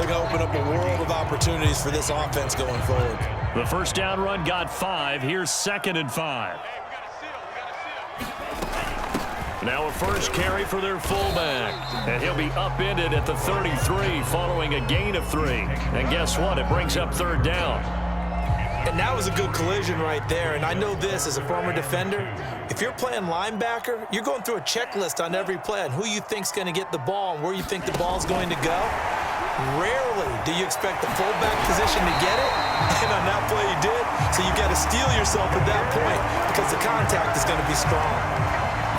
they're going to open up a world of opportunities for this offense going forward. The first down run got 5. Here's 2nd and 5. Now a first carry for their fullback. And he'll be upended at the 33 following a gain of 3. And guess what? It brings up 3rd down. And that was a good collision right there. And I know this as a former defender. If you're playing linebacker, you're going through a checklist on every play on who you think's going to get the ball and where you think the ball's going to go. Rarely do you expect the fullback position to get it. And on that play, he did. So you got to steel yourself at that point because the contact is going to be strong.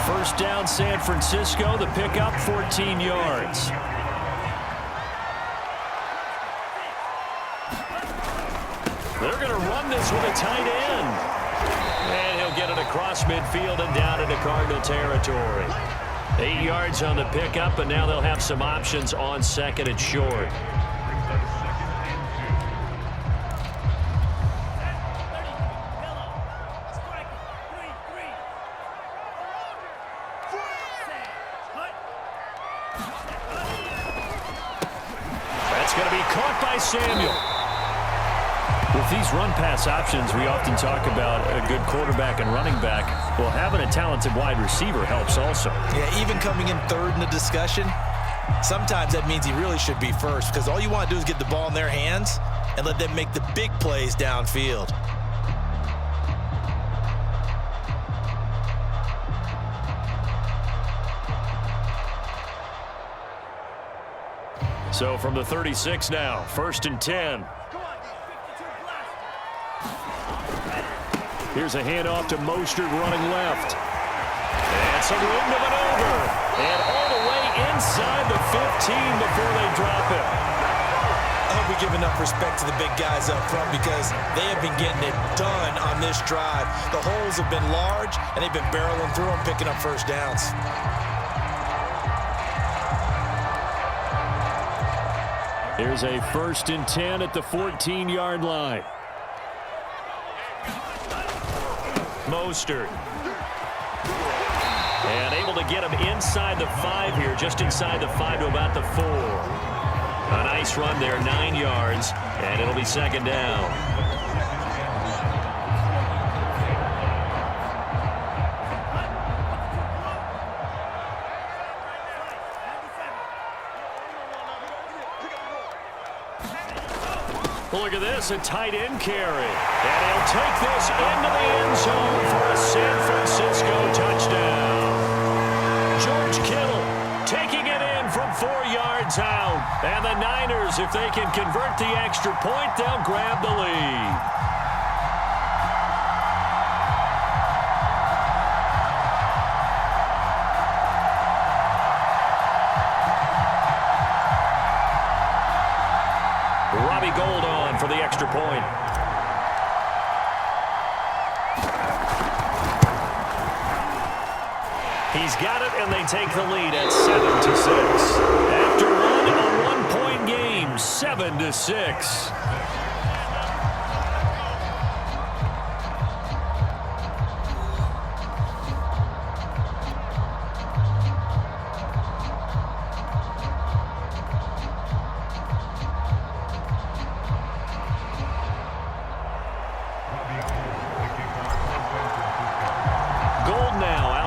First down, San Francisco. The pickup, 14 yards. They're going to run this with a tight end. And he'll get it across midfield and down into Cardinal territory. 8 yards on the pickup, and now they'll have some options on 2nd and short. That's going to be caught by Samuel. With these run-pass options, we often talk about a good quarterback and running back. Well, having a talented wide receiver helps also. Yeah, even coming in 3rd in the discussion, sometimes that means he really should be first because all you want to do is get the ball in their hands and let them make the big plays downfield. So from the 36 now, 1st and 10. Here's a handoff to Mostert running left. And some room to maneuver. And all the way inside the 15 before they drop it. I hope we give enough respect to the big guys up front because they have been getting it done on this drive. The holes have been large, and they've been barreling through them, picking up first downs. Here's a 1st and 10 at the 14-yard line. Mostert. And able to get him inside the 5 here, just inside the 5 to about the 4. A nice run there, 9 yards, and it'll be 2nd down. Look at this, a tight end carry. And he'll take this into the end zone for a San Francisco touchdown. George Kittle taking it in from 4 yards out. And the Niners, if they can convert the extra point, they'll grab the lead. Gold on for the extra point. He's got it, and they take the lead at 7-6. After a 1-point game, 7-6.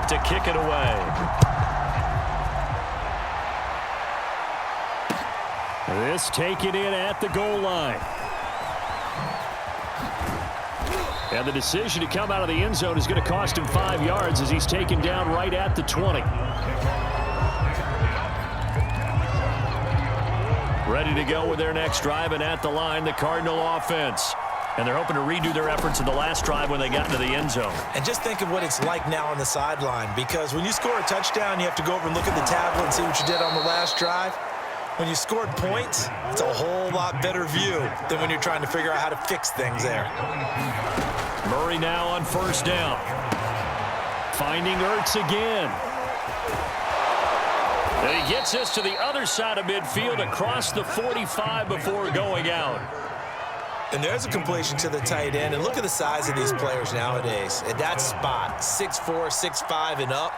To kick it away. This taken in at the goal line. And the decision to come out of the end zone is going to cost him 5 yards as he's taken down right at the 20. Ready to go with their next drive, and at the line, the Cardinal offense. And they're hoping to redo their efforts in the last drive when they got into the end zone. And just think of what it's like now on the sideline, because when you score a touchdown, you have to go over and look at the tablet and see what you did on the last drive. When you scored points, it's a whole lot better view than when you're trying to figure out how to fix things there. Murray now on 1st down. Finding Ertz again. And he gets this to the other side of midfield across the 45 before going out. And there's a completion to the tight end. And look at the size of these players nowadays. At that spot, 6'4", 6'5", and up.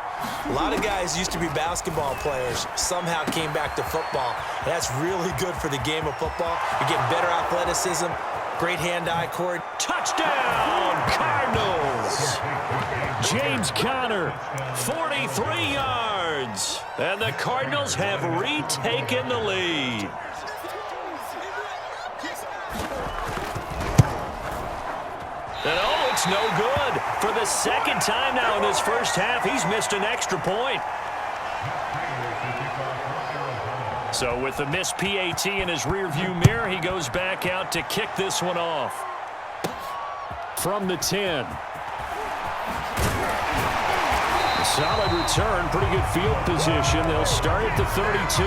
A lot of guys used to be basketball players, somehow came back to football. And that's really good for the game of football. You're getting better athleticism, great hand-eye coordination. Touchdown, Cardinals! James Conner, 43 yards. And the Cardinals have retaken the lead. And oh, it's no good. For the second time now in this first half, he's missed an extra point. So with the missed PAT in his rearview mirror, he goes back out to kick this one off. From the 10. Solid return, pretty good field position. They'll start at the 32.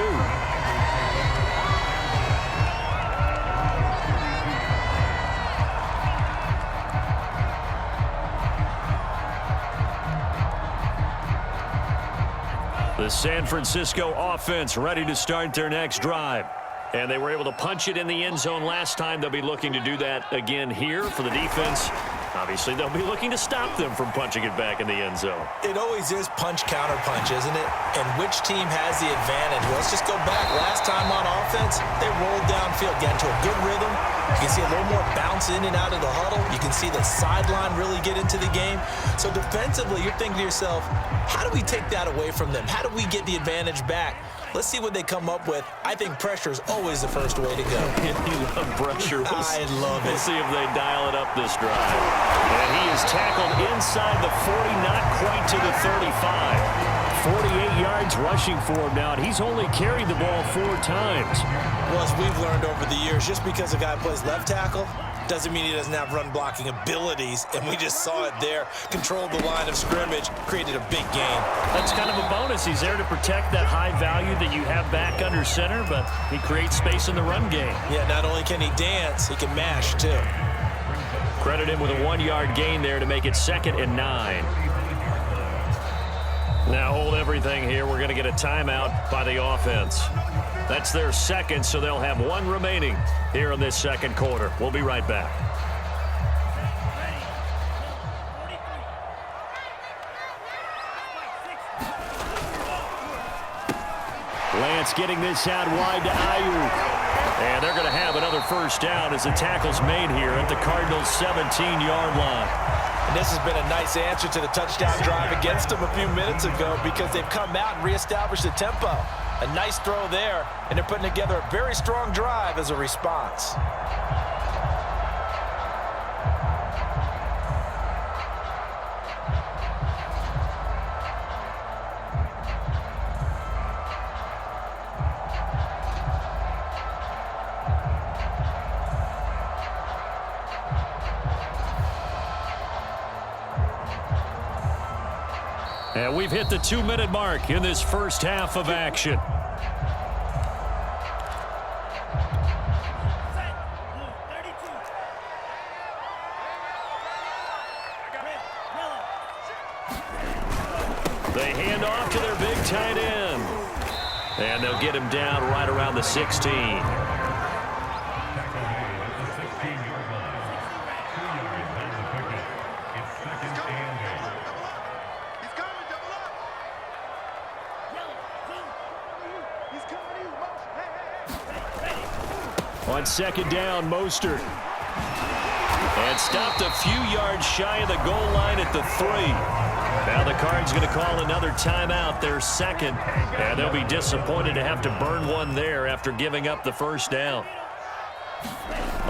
The San Francisco offense ready to start their next drive. And they were able to punch it in the end zone last time. They'll be looking to do that again here for the defense. Obviously, they'll be looking to stop them from punching it back in the end zone. It always is punch-counter-punch, isn't it? And which team has the advantage? Well, let's just go back. Last time on offense, they rolled downfield, got into a good rhythm. You can see a little more bounce in and out of the huddle. You can see the sideline really get into the game. So defensively, you're thinking to yourself, how do we take that away from them? How do we get the advantage back? Let's see what they come up with. I think pressure is always the first way to go. You love pressure. I love it. We'll see if they dial it up this drive. And he is tackled inside the 40, not quite to the 35. 48 yards rushing for him now, and he's only carried the ball 4 times. Well, as we've learned over the years, just because a guy plays left tackle doesn't mean he doesn't have run-blocking abilities, and we just saw it there. Controlled the line of scrimmage, created a big gain. That's kind of a bonus. He's there to protect that high value that you have back under center, but he creates space in the run game. Yeah, not only can he dance, he can mash, too. Credit him with a 1-yard gain there to make it 2nd and 9. Now hold everything here. We're going to get a timeout by the offense. That's their second, so they'll have 1 remaining here in this second quarter. We'll be right back. Lance getting this out wide to Ayuk. And they're going to have another first down as the tackle's made here at the Cardinals' 17-yard line. And this has been a nice answer to the touchdown drive against them a few minutes ago because they've come out and reestablished the tempo. A nice throw there, and they're putting together a very strong drive as a response. And we've hit the 2-minute mark in this first half of action. They hand off to their big tight end. And they'll get him down right around the 16. On second down, Mostert. And stopped a few yards shy of the goal line at the 3. Now the Cards going to call another timeout, their second. And they'll be disappointed to have to burn one there after giving up the first down.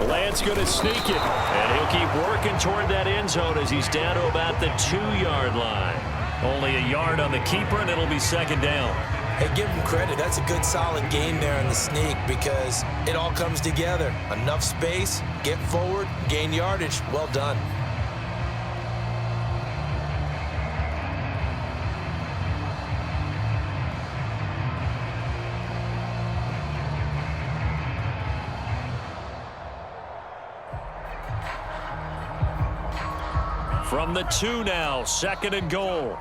Lance going to sneak it. And he'll keep working toward that end zone as he's down to about the 2-yard line. Only a yard on the keeper, and it'll be second down. Hey, give him credit. That's a good, solid game there in the sneak because it all comes together. Enough space, get forward, gain yardage. Well done. From the 2 now, 2nd and goal.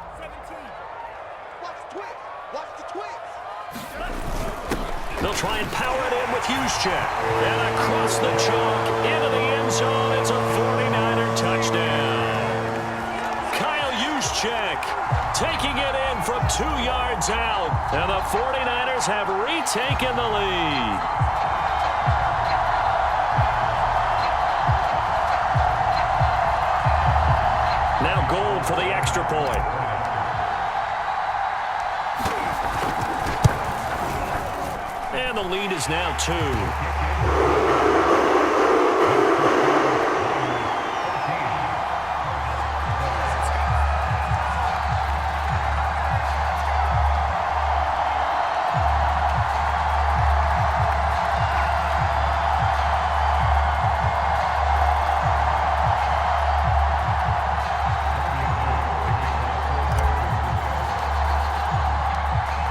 The They'll try and power it in with Juszczyk. And across the chalk into the end zone. It's a 49er touchdown. Kyle Juszczyk taking it in from 2 yards out. And the 49ers have retaken the lead. Now Gould for the extra point. And the lead is now 2.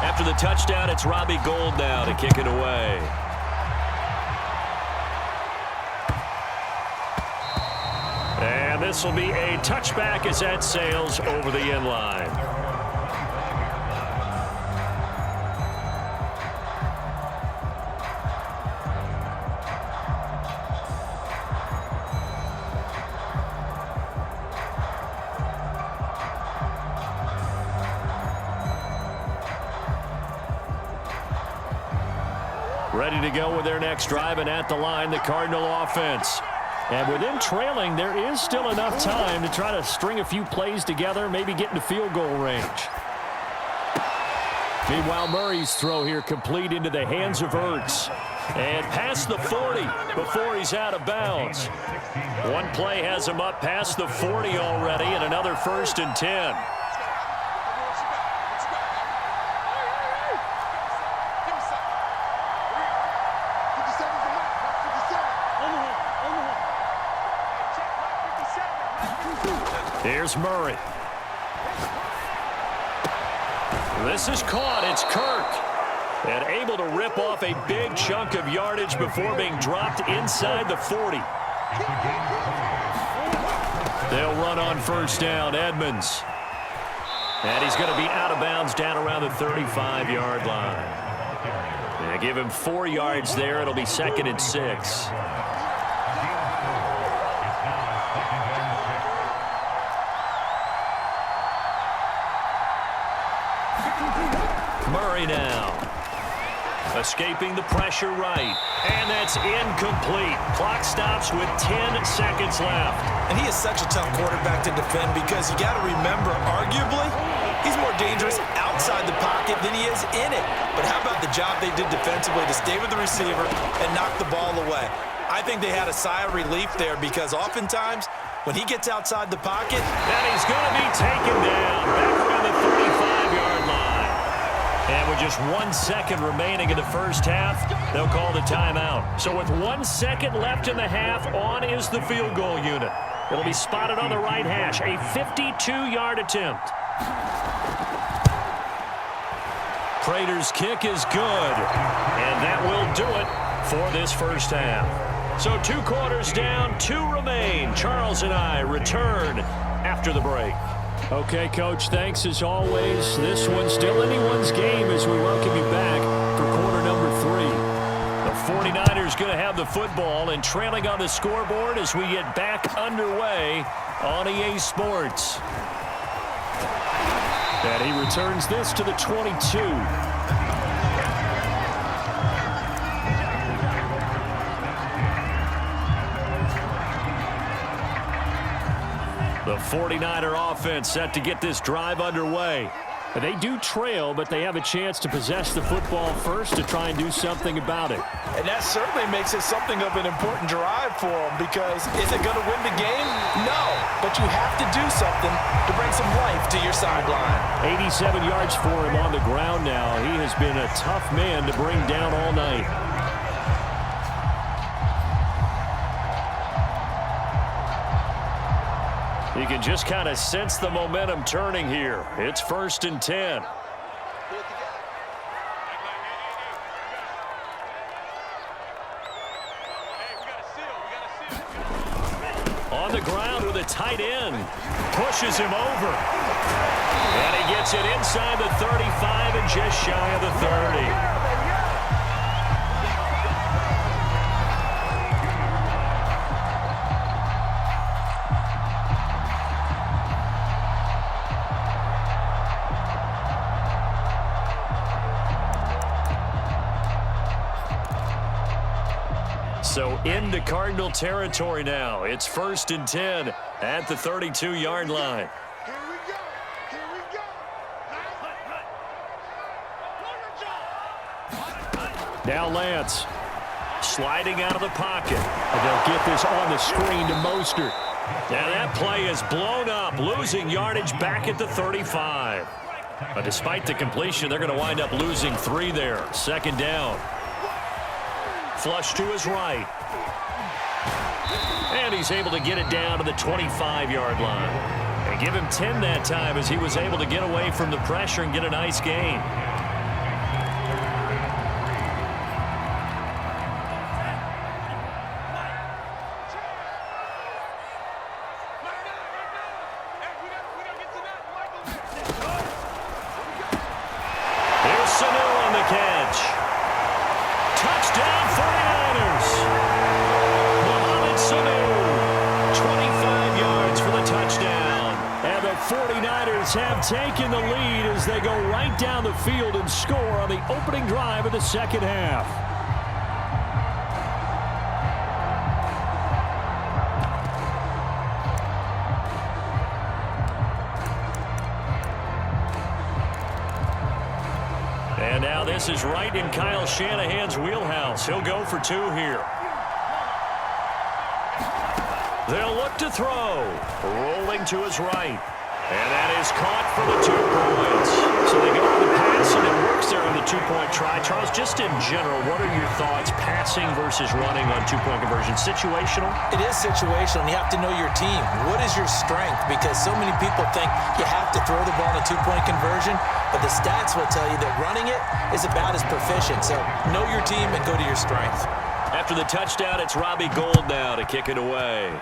After the touchdown, it's Robbie Gould now to kick it away. And this will be a touchback as that sails over the end line. Ready to go with their next drive, and at the line, the Cardinal offense. And with them trailing, there is still enough time to try to string a few plays together, maybe get into field goal range. Meanwhile, Murray's throw here complete into the hands of Ertz. And past the 40 before he's out of bounds. One play has him up past the 40 already, and another 1st and 10. Here's Murray. This is caught. It's Kirk. And able to rip off a big chunk of yardage before being dropped inside the 40. They'll run on 1st down. Edmonds. And he's going to be out of bounds down around the 35-yard line. And give him 4 yards there. It'll be 2nd and 6. Murray now. Escaping the pressure right. And that's incomplete. Clock stops with 10 seconds left. And he is such a tough quarterback to defend because you got to remember, arguably, he's more dangerous outside the pocket than he is in it. But how about the job they did defensively to stay with the receiver and knock the ball away? I think they had a sigh of relief there because oftentimes when he gets outside the pocket, and he's going to be taken down back around the 35-yard line. And with just 1 second remaining in the first half, they'll call the timeout. So with 1 second left in the half, on is the field goal unit. It'll be spotted on the right hash, a 52-yard attempt. Prater's kick is good, and that will do it for this first half. So 2 quarters down, 2 remain. Charles and I return after the break. Okay, Coach, thanks as always. This one's still anyone's game as we welcome you back for quarter number 3. The 49ers going to have the football and trailing on the scoreboard as we get back underway on EA Sports. And he returns this to the 22. The 49er offense set to get this drive underway. They do trail, but they have a chance to possess the football first to try and do something about it. And that certainly makes it something of an important drive for them because is it going to win the game? No, but you have to do something to bring some life to your sideline. 87 yards for him on the ground now. He has been a tough man to bring down all night. You can just kind of sense the momentum turning here. It's 1st and 10. On the ground with a tight end. Pushes him over. And he gets it inside the 35 and just shy of the 30. So into Cardinal territory now. It's 1st and 10 at the 32-yard line. Now Lance sliding out of the pocket. And they'll get this on the screen to Mostert. Now that play is blown up, losing yardage back at the 35. But despite the completion, they're going to wind up losing 3 there. 2nd down. Flush to his right. And he's able to get it down to the 25-yard line. And give him 10 that time as he was able to get away from the pressure and get a nice gain. Have taken the lead as they go right down the field and score on the opening drive of the second half. And now this is right in Kyle Shanahan's wheelhouse. He'll go for 2 here. They'll look to throw. Rolling to his right. And that is caught for the 2 points. So they go on the pass, and it works there on the 2-point try. Charles, just in general, what are your thoughts passing versus running on 2-point conversion? Situational? It is situational, and you have to know your team. What is your strength? Because so many people think you have to throw the ball in a 2-point conversion, but the stats will tell you that running it is about as proficient. So know your team and go to your strength. After the touchdown, it's Robbie Gould now to kick it away.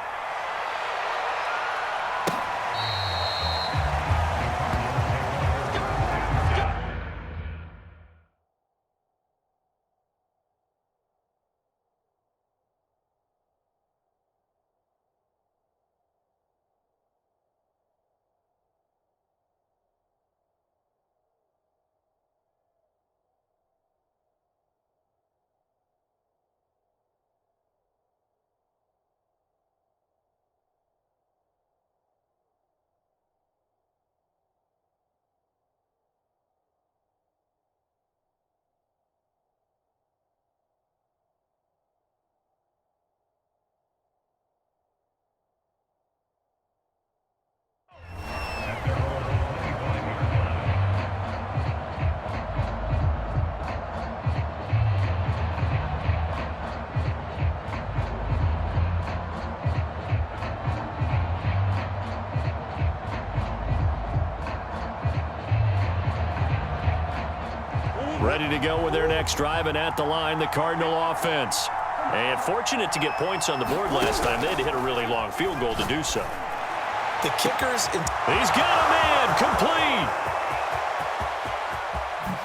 Ready to go with their next drive, and at the line, the Cardinal offense. And fortunate to get points on the board last time. They had to hit a really long field goal to do so. The kickers... He's got a man, complete.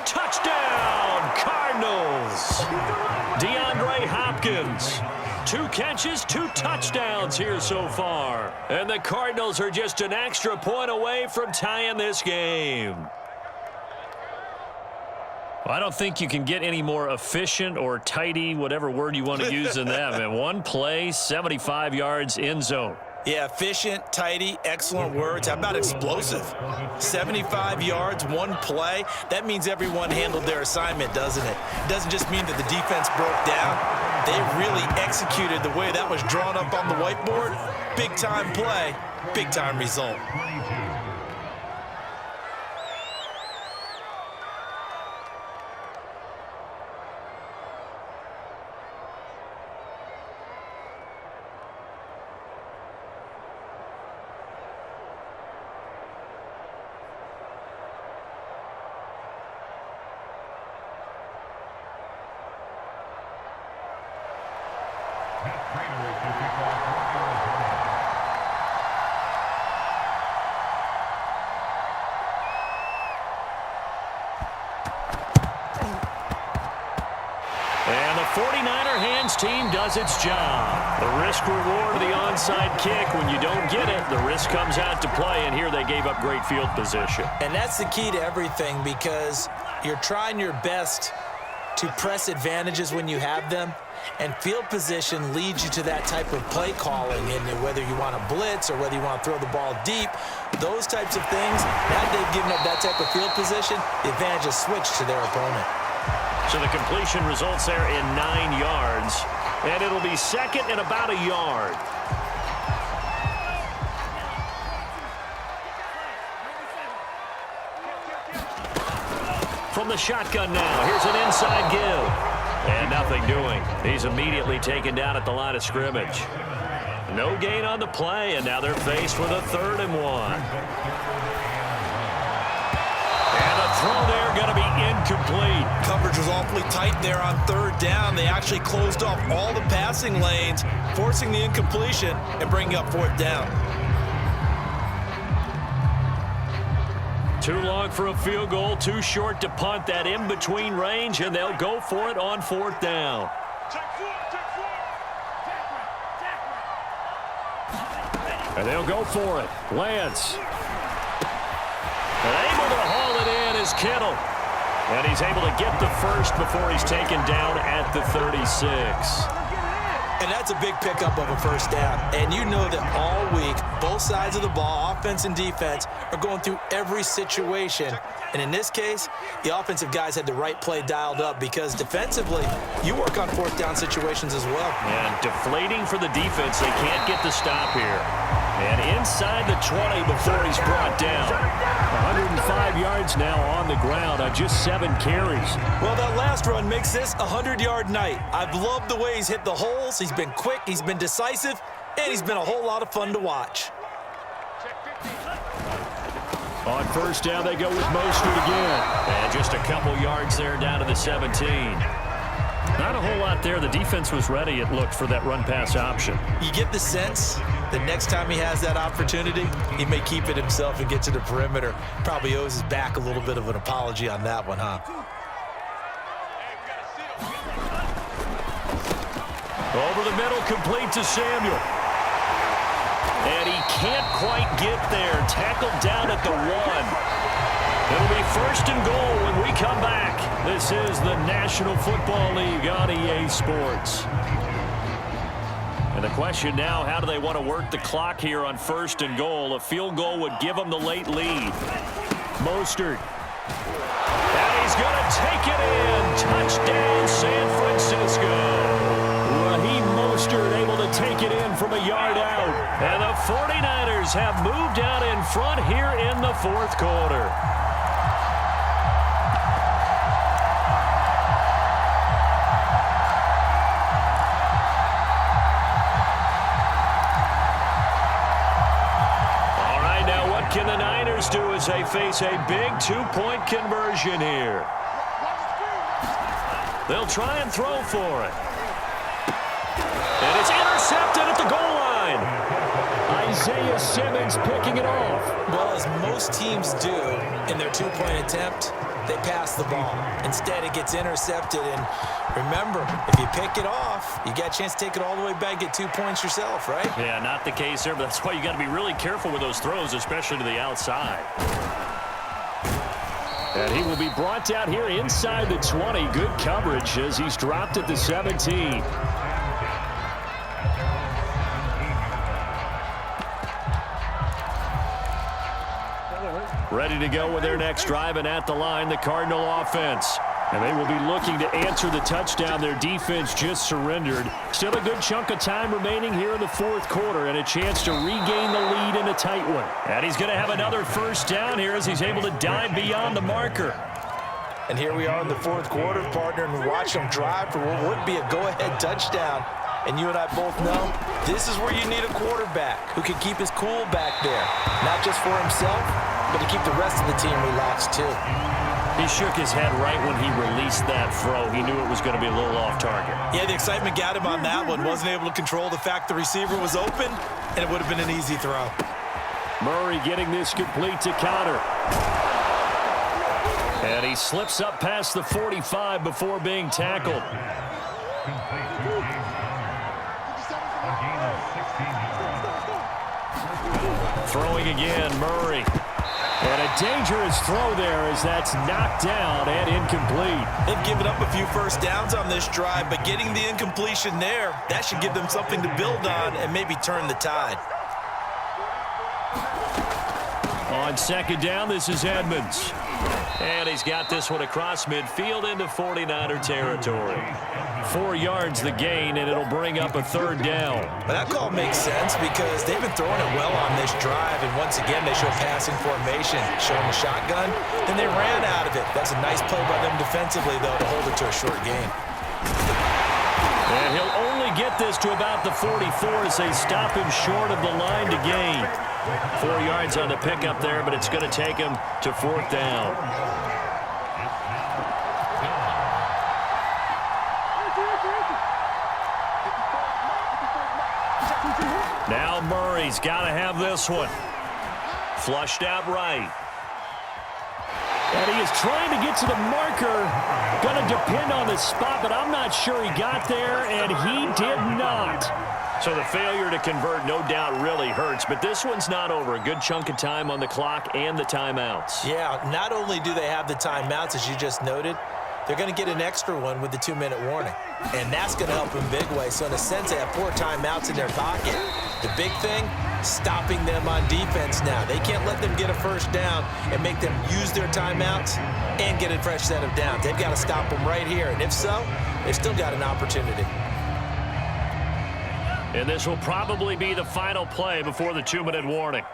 Touchdown, Cardinals. DeAndre Hopkins. 2 catches, 2 touchdowns here so far. And the Cardinals are just an extra point away from tying this game. I don't think you can get any more efficient or tidy, whatever word you want to use in that. Man, 1 play, 75 yards, end zone. Yeah, efficient, tidy, excellent words. How about explosive? 75 yards, 1 play. That means everyone handled their assignment, doesn't it? It doesn't just mean that the defense broke down. They really executed the way that was drawn up on the whiteboard. Big-time play, big-time result. And the 49er hands team does its job. The risk-reward of the onside kick. When you don't get it, the risk comes out to play, and here they gave up great field position. And that's the key to everything, because you're trying your best to press advantages when you have them, And field position leads you to that type of play calling, and whether you want to blitz or whether you want to throw the ball deep, those types of things, now they've given up that type of field position, the advantage is switched to their opponent. So the completion results there in 9 yards, and it'll be second and about a yard. From the shotgun now, here's an inside give. And nothing doing. He's immediately taken down at the line of scrimmage. No gain on the play, and now they're faced with a 3rd and 1. And the throw there going to be incomplete. Coverage was awfully tight there on 3rd down. They actually closed off all the passing lanes, forcing the incompletion and bringing up 4th down. Too long for a field goal, too short to punt. That in-between range, and they'll go for it on 4th down. And they'll go for it. Lance. And able to haul it in is Kittle. And he's able to get the first before he's taken down at the 36. And that's a big pickup of a 1st down. And you know that all week, both sides of the ball, offense and defense, are going through every situation. And in this case, the offensive guys had the right play dialed up because defensively, you work on 4th down situations as well. And deflating for the defense. They can't get the stop here. And inside the 20 before he's brought down. 105 yards now on the ground on just 7 carries. Well, that last run makes this a 100-yard night. I've loved the way he's hit the holes. He's been quick, he's been decisive, and he's been a whole lot of fun to watch. On 1st down, they go with Mostert again. And just a couple yards there down to the 17. Not a whole lot there. The defense was ready, it looked, for that run-pass option. You get the sense that next time he has that opportunity, he may keep it himself and get to the perimeter. Probably owes his back a little bit of an apology on that one, huh? Over the middle, complete to Samuel. And he can't quite get there. Tackled down at the 1. It'll be 1st and goal when we come back. This is the National Football League on EA Sports. And the question now, how do they want to work the clock here on 1st and goal? A field goal would give them the late lead. Mostert. And he's going to take it in. Touchdown, San Francisco. Raheem Mostert able to take it in from a yard out. And the 49ers have moved out in front here in the 4th quarter. All right, now what can the Niners do as they face a big 2-point conversion here? They'll try and throw for it. And it's intercepted at the goal line. Isaiah Simmons picking it off. Well, as most teams do in their 2-point attempt, they pass the ball. Instead, it gets intercepted. And remember, if you pick it off, you got a chance to take it all the way back, get 2 points yourself, right? Yeah, not the case there, but that's why you got to be really careful with those throws, especially to the outside. And he will be brought down here inside the 20. Good coverage as he's dropped at the 17. Ready to go with their next drive, and at the line, the Cardinal offense. And they will be looking to answer the touchdown their defense just surrendered. Still a good chunk of time remaining here in the 4th quarter and a chance to regain the lead in a tight one. And he's going to have another 1st down here as he's able to dive beyond the marker. And here we are in the 4th quarter, partner, and watch them drive for what would be a go-ahead touchdown. And you and I both know this is where you need a quarterback who can keep his cool back there. Not just for himself, but to keep the rest of the team relaxed too. He shook his head right when he released that throw. He knew it was going to be a little off target. Yeah, the excitement got him on that one. Wasn't able to control the fact the receiver was open, and it would have been an easy throw. Murray getting this complete to Connor. And he slips up past the 45 before being tackled. Throwing again, Murray. And a dangerous throw there as that's knocked down and incomplete. They've given up a few first downs on this drive, but getting the incompletion there, that should give them something to build on and maybe turn the tide. On second down, this is Edmonds. And he's got this one across midfield into 49er territory. 4 yards the gain, and it'll bring up a third down. But that call makes sense because they've been throwing it well on this drive, and once again they show passing formation, showing the shotgun. Then they ran out of it. That's a nice play by them defensively, though, to hold it to a short gain. And he'll only get this to about the 44 as they stop him short of the line to gain. 4 yards on the pickup there, but it's going to take him to fourth down. Now Murray's got to have this one. Flushed out right. And he is trying to get to the marker. Going to depend on the spot, but I'm not sure he got there, and he did not. So the failure to convert no doubt really hurts, but this one's not over. A good chunk of time on the clock and the timeouts. Yeah, not only do they have the timeouts, as you just noted, they're going to get an extra one with the 2-minute warning. And that's going to help in big way. So in a sense, they have 4 timeouts in their pocket. The big thing, stopping them on defense now. They can't let them get a first down and make them use their timeouts and get a fresh set of downs. They've got to stop them right here. And if so, they've still got an opportunity. And this will probably be the final play before the 2-minute warning.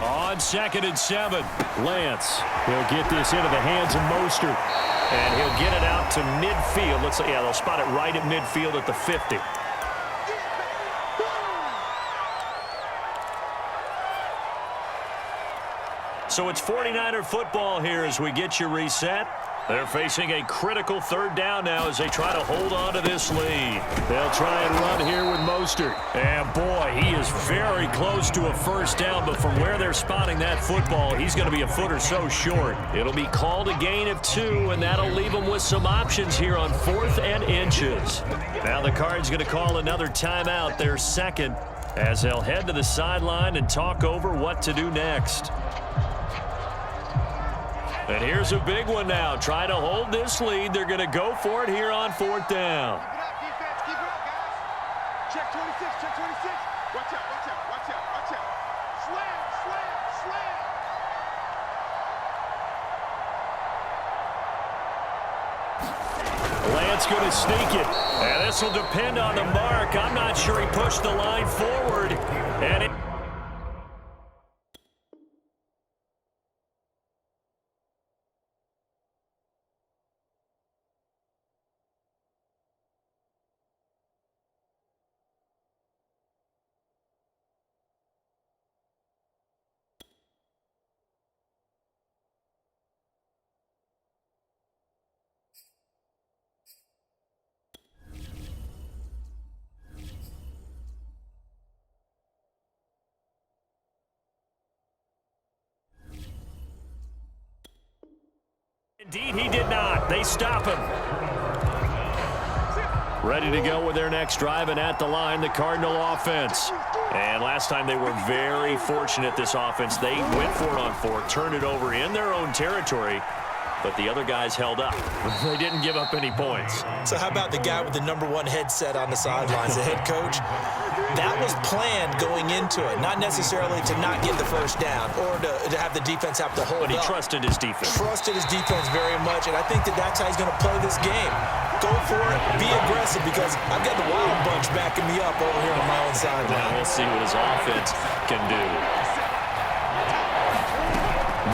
On 2nd and 7, Lance. He'll get this into the hands of Mostert. And he'll get it out to midfield. Looks like, yeah, they'll spot it right at midfield at the 50. So it's 49er football here as we get you reset. They're facing a critical third down now as they try to hold on to this lead. They'll try and run here with Mostert. And boy, he is very close to a first down, but from where they're spotting that football, he's going to be a foot or so short. It'll be called a gain of 2, and that'll leave them with some options here on 4th and inches. Now the Cards going to call another timeout, their second, as they'll head to the sideline and talk over what to do next. And here's a big one now. Try to hold this lead. They're going to go for it here on 4th down. Keep it up, defense. Keep it up, guys. Check 26, check 26. Watch out, watch out, watch out, watch out. Slam, slam, slam. Lance going to sneak it. And this will depend on the mark. I'm not sure he pushed the line forward. And it... Indeed, he did not. They stop him. Ready to go with their next drive, and at the line, the Cardinal offense. And last time they were very fortunate, this offense. They went for it on 4, turned it over in their own territory, but the other guys held up. They didn't give up any points. So how about the guy with the #1 headset on the sidelines, the head coach? That was planned going into it, not necessarily to not get the first down or to have the defense have to hold up. But he trusted his defense. Trusted his defense very much, and I think that that's how he's going to play this game. Go for it, be aggressive, because I've got the Wild Bunch backing me up over here on my own sideline. Now we'll see what his offense can do.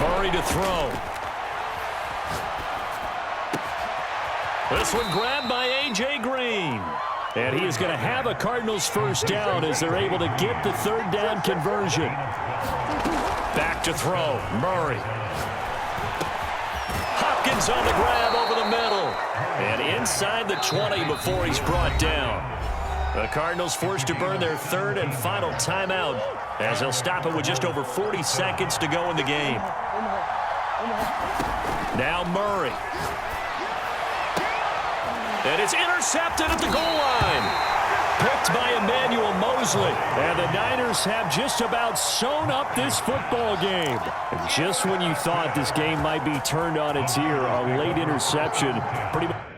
Murray to throw. This one grabbed by A.J. Green. And he is going to have a Cardinals first down as they're able to get the third down conversion. Back to throw. Murray. Hopkins on the grab over the middle. And inside the 20 before he's brought down. The Cardinals forced to burn their third and final timeout as they'll stop it with just over 40 seconds to go in the game. Now Murray. And it's intercepted at the goal line. Picked by Emmanuel Moses. Mosley. And the Niners have just about sewn up this football game. And just when you thought this game might be turned on its ear, a late interception pretty much